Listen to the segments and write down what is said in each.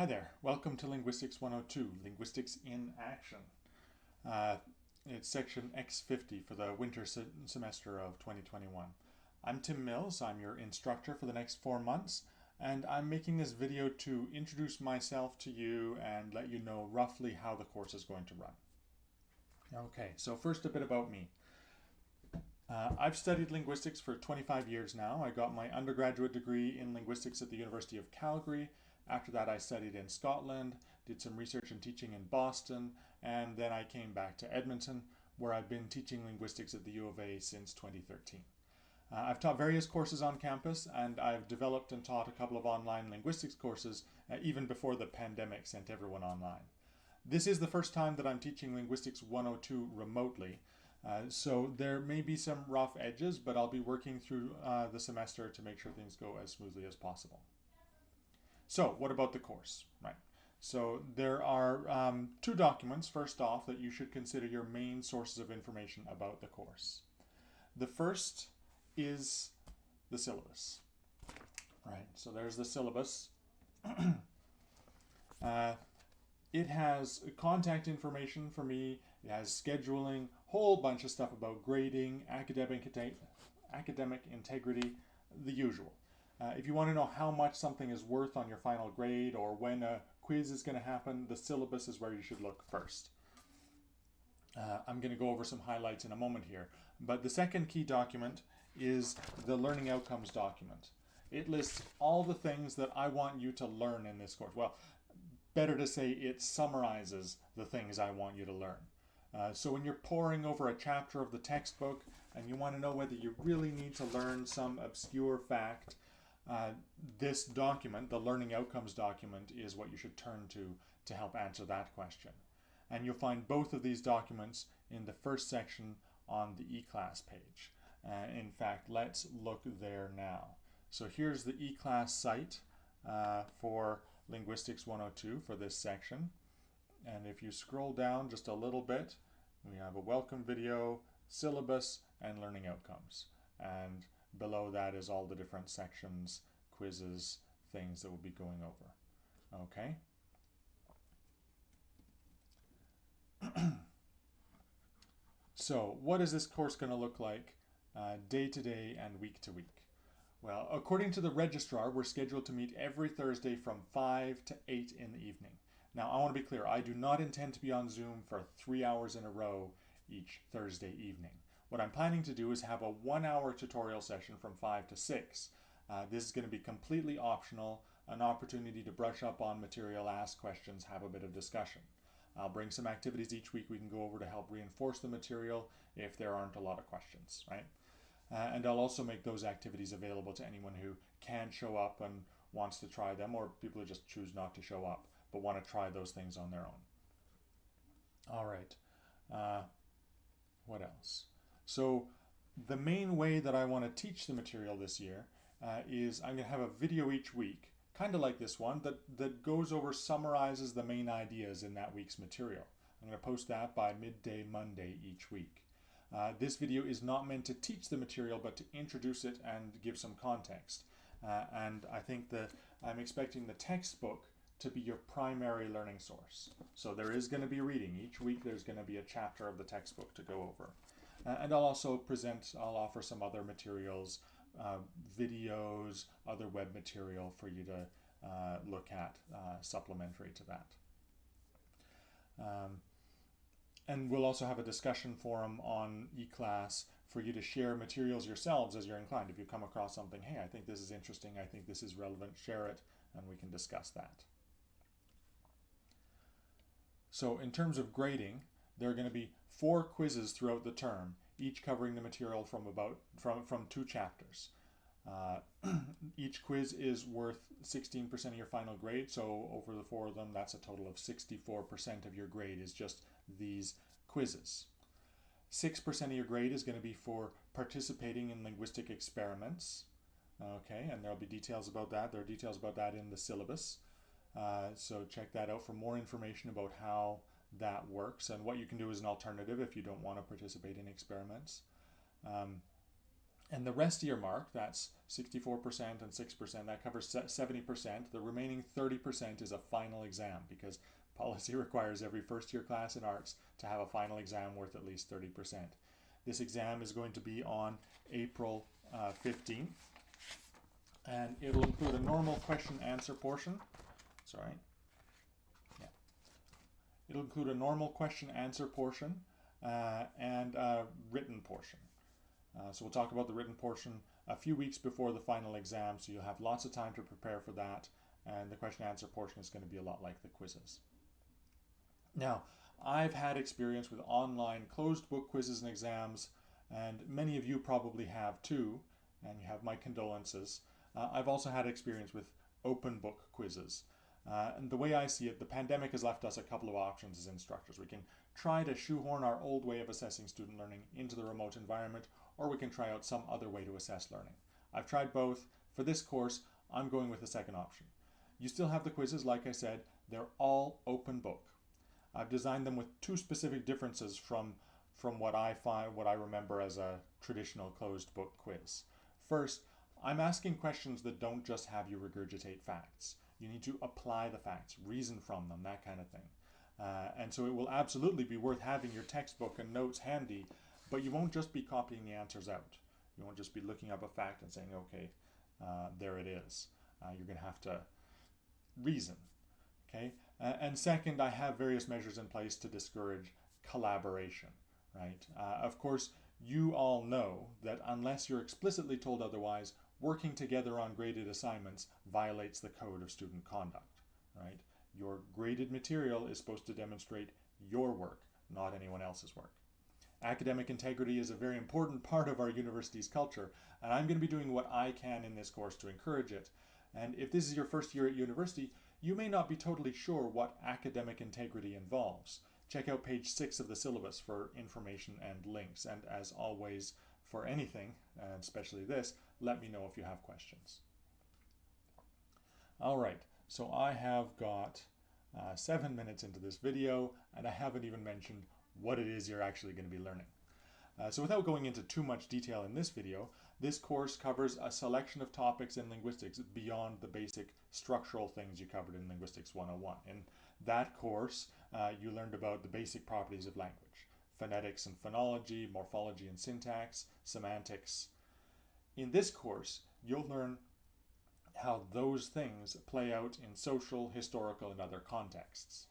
Hi there, welcome to Linguistics 102, Linguistics in Action. It's section X50 for the winter semester of 2021. I'm Tim Mills, I'm your instructor for the next 4 months, and I'm making this video to introduce myself to you and let you know roughly how the course is going to run. Okay, so first a bit about me. I've studied linguistics for 25 years now. I got my undergraduate degree in linguistics at the University of Calgary. After that, I studied in Scotland, did some research and teaching in Boston, and then I came back to Edmonton, where I've been teaching linguistics at the U of A since 2013. I've taught various courses on campus, and I've developed and taught a couple of online linguistics courses even before the pandemic sent everyone online. This is the first time that I'm teaching Linguistics 102 remotely, so there may be some rough edges, but I'll be working through the semester to make sure things go as smoothly as possible. So what about the course? Right. So there are 2 documents, first off, that you should consider your main sources of information about the course. The first is the syllabus. Right, so there's the syllabus. It has contact information for me, it has scheduling, whole bunch of stuff about grading, academic integrity, the usual. If you want to know how much something is worth on your final grade or when a quiz is going to happen, the syllabus is where you should look first. I'm going to go over some highlights in a moment here. But the second key document is the learning outcomes document. It lists all the things that I want you to learn in this course. Well, better to say it summarizes the things I want you to learn. So when you're poring over a chapter of the textbook and you want to know whether you really need to learn some obscure fact, this document, the learning outcomes document, is what you should turn to help answer that question. And you'll find both of these documents in the first section on the eClass page. In fact, let's look there now. So here's the eClass site for Linguistics 102 for this section. And if you scroll down just a little bit, we have a welcome video, syllabus, and learning outcomes. And below that is all the different sections, quizzes, things that we'll be going over. Okay? So what is this course going to look like day to day and week to week? Well, according to the registrar, we're scheduled to meet every Thursday from 5 to 8 in the evening. Now, I want to be clear, I do not intend to be on Zoom for 3 hours in a row each Thursday evening. What I'm planning to do is have a 1-hour tutorial session from 5 to 6. This is going to be completely optional, an opportunity to brush up on material, ask questions, have a bit of discussion. I'll bring some activities each week we can go over to help reinforce the material if there aren't a lot of questions, right? And I'll also make those activities available to anyone who can show up and wants to try them, or people who just choose not to show up but want to try those things on their own. All right. What else? So the main way that I want to teach the material this year is I'm going to have a video each week, kind of like this one, that goes over, summarizes the main ideas in that week's material. I'm going to post that by midday Monday each week. This video is not meant to teach the material, but to introduce it and give some context. And I think that I'm expecting the textbook to be your primary learning source. So there is going to be reading. Each week there's going to be a chapter of the textbook to go over. And I'll also I'll offer some other materials, videos, other web material for you to look at, supplementary to that. And we'll also have a discussion forum on eClass for you to share materials yourselves as you're inclined. If you come across something, hey, I think this is interesting, I think this is relevant, share it, and we can discuss that. So in terms of grading, there are going to be 4 quizzes throughout the term, each covering the material from 2 chapters. Each quiz is worth 16% of your final grade, so over the 4 of them, that's a total of 64% of your grade is just these quizzes. 6% of your grade is going to be for participating in linguistic experiments. Okay, and there'll be details about that. There are details about that in the syllabus. So check that out for more information about how that works and what you can do as an alternative if you don't want to participate in experiments. And the rest of your mark, that's 64% and 6%, that covers 70%. The remaining 30% is a final exam, because policy requires every first year class in arts to have a final exam worth at least 30%. This exam is going to be on April 15th, and it'll include a normal question answer portion. Sorry. Yeah. It'll include a normal question answer portion and a written portion. So we'll talk about the written portion a few weeks before the final exam, so you'll have lots of time to prepare for that, and the question answer portion is going to be a lot like the quizzes. Now, I've had experience with online closed book quizzes and exams, and many of you probably have too, and you have my condolences. I've also had experience with open book quizzes. And the way I see it, the pandemic has left us a couple of options as instructors. We can try to shoehorn our old way of assessing student learning into the remote environment, or we can try out some other way to assess learning. I've tried both. For this course, I'm going with the second option. You still have the quizzes, like I said, they're all open book. I've designed them with two specific differences from what I remember as a traditional closed book quiz. First, I'm asking questions that don't just have you regurgitate facts. You need to apply the facts, reason from them, that kind of thing. And so it will absolutely be worth having your textbook and notes handy, but you won't just be copying the answers out. You won't just be looking up a fact and saying, okay, there it is. You're going to have to reason. Okay? And second, I have various measures in place to discourage collaboration. Right? Of course, you all know that unless you're explicitly told otherwise, working together on graded assignments violates the code of student conduct. Right? Your graded material is supposed to demonstrate your work, not anyone else's work. Academic integrity is a very important part of our university's culture, and I'm going to be doing what I can in this course to encourage it. And if this is your first year at university, you may not be totally sure what academic integrity involves. Check out page 6 of the syllabus for information and links. And as always, for anything, and especially this, let me know if you have questions. All right, so I have got 7 minutes into this video, and I haven't even mentioned what it is you're actually going to be learning. So without going into too much detail in this video, this course covers a selection of topics in linguistics beyond the basic structural things you covered in Linguistics 101. In that course, you learned about the basic properties of language, phonetics and phonology, morphology and syntax, semantics. In this course, you'll learn how those things play out in social, historical, and other contexts.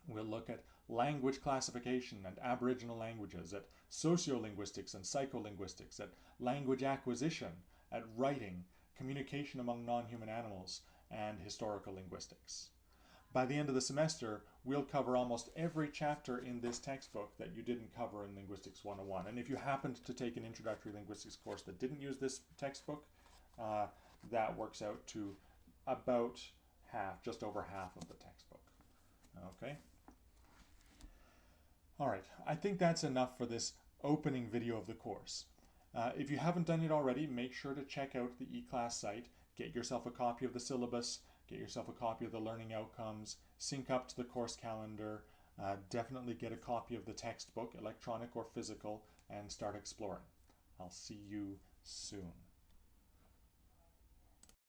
We'll look at language classification and Aboriginal languages, at sociolinguistics and psycholinguistics, at language acquisition, at writing, communication among non-human animals, and historical linguistics. By the end of the semester, we'll cover almost every chapter in this textbook that you didn't cover in Linguistics 101. And if you happened to take an Introductory Linguistics course that didn't use this textbook, that works out to about half, just over half of the textbook. Okay? All right, I think that's enough for this opening video of the course. If you haven't done it already, make sure to check out the eClass site, get yourself a copy of the syllabus, get yourself a copy of the learning outcomes, sync up to the course calendar, definitely get a copy of the textbook, electronic or physical, and start exploring. I'll see you soon.